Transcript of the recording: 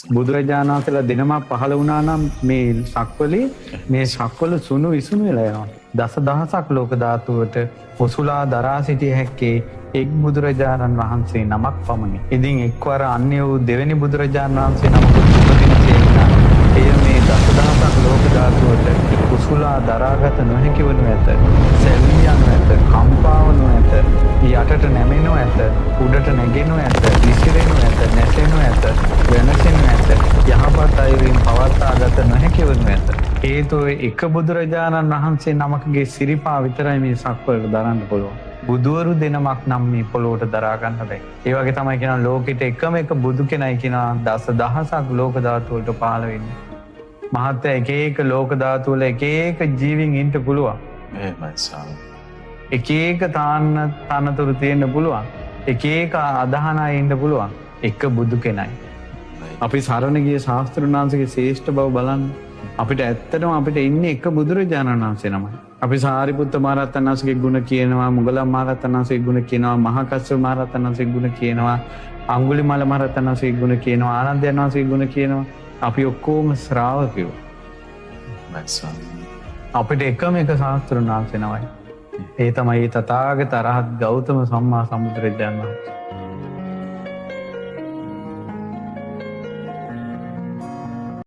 බුදුරජාණන් වහන්සේලා දෙනමක් පහළ වුණා නම් මේ සක්වලේ මේ සක්වල සුණු විසුණු වෙලා යනවා. දසදහසක් ලෝක ධාතුවට පොසුලා දරා සිටිය හැක්කේ එක් බුදුරජාණන් වහන්සේ නමක් පමණි. ඉතින් එක්වර අන්‍ය වූ දෙවෙනි බුදුරජාණන් වහන්සේ නමක් උපදින්න එය මේ දසදහසක් ලෝක ධාතුවට කුසුලා දරාගත නොහැකි වනු ඇත. සැලී යනු ඇත, කම්පා වනු ඇත, යටට නැමෙනු ඇත, උඩට නැගෙනු ඇත, විසිරෙනු ඇත, නැසෙනු ඇත, වෙනසෙනු ඇත, යහපත් අයුරින් පවත්වාගත නොහැකි වනු ඇත. හේතුව එක බුදුරජාණන් වහන්සේ නමකගේ සිරිපා විතරයි මේ සක්වලට දරන්න පුළුවන්. බුදුවරු දෙනමක් නම් මේ පොළොවට දරා ගන්න බැහැ. ඒ වගේ තමයි කියනවා ලෝකෙට එකම එක බුදු කෙනයි කියනවා දසදහසක් ලෝක ධාතු වලට පහළ වෙන්නේ. මහත්ය එක එක ලෝක ධාතු වල එක එක ජීවීන් ඉන්න පුළුවන්. එහෙමයි ස්වාමී. එක එක තනතුරු තියෙන්න පුළුවන්. එක එක අදහනයි ඉන්න පුළුවන්. එක බුදු කෙනයි. අපි සරණ ගිය ශාස්ත්‍රඥ වහන්සේගේ ශ්‍රේෂ්ඨ බව බලන්න. අපිට ඇත්තටම අපිට ඉන්නේ එක බුදුරජාණන් වහන්සේ නමයි. අපි සාරිපුත්ත මහ රහතන් වහන්සේගේ ගුණ කියනවා, මුගලන් මහ රහතන් වහන්සේගේ ගුණ කියනවා, මහා කස්සප මහ රහතන් වහන්සේගේ ගුණ කියනවා, අඟුලිමාල මහ රහතන් වහන්සේගේ ගුණ කියනවා, ආනන්දයන් වහන්සේගේ ගුණ කියනවා. අපි ඔක්කොම ශ්‍රාවකයෝ. අපිට එකම එක ශාස්ත්‍රඥ වහන්සේ නමයි. ඒ තමයි තථාගත අරහත් ගෞතම සම්මා සම්බුදුරජාණන් වහන්සේ.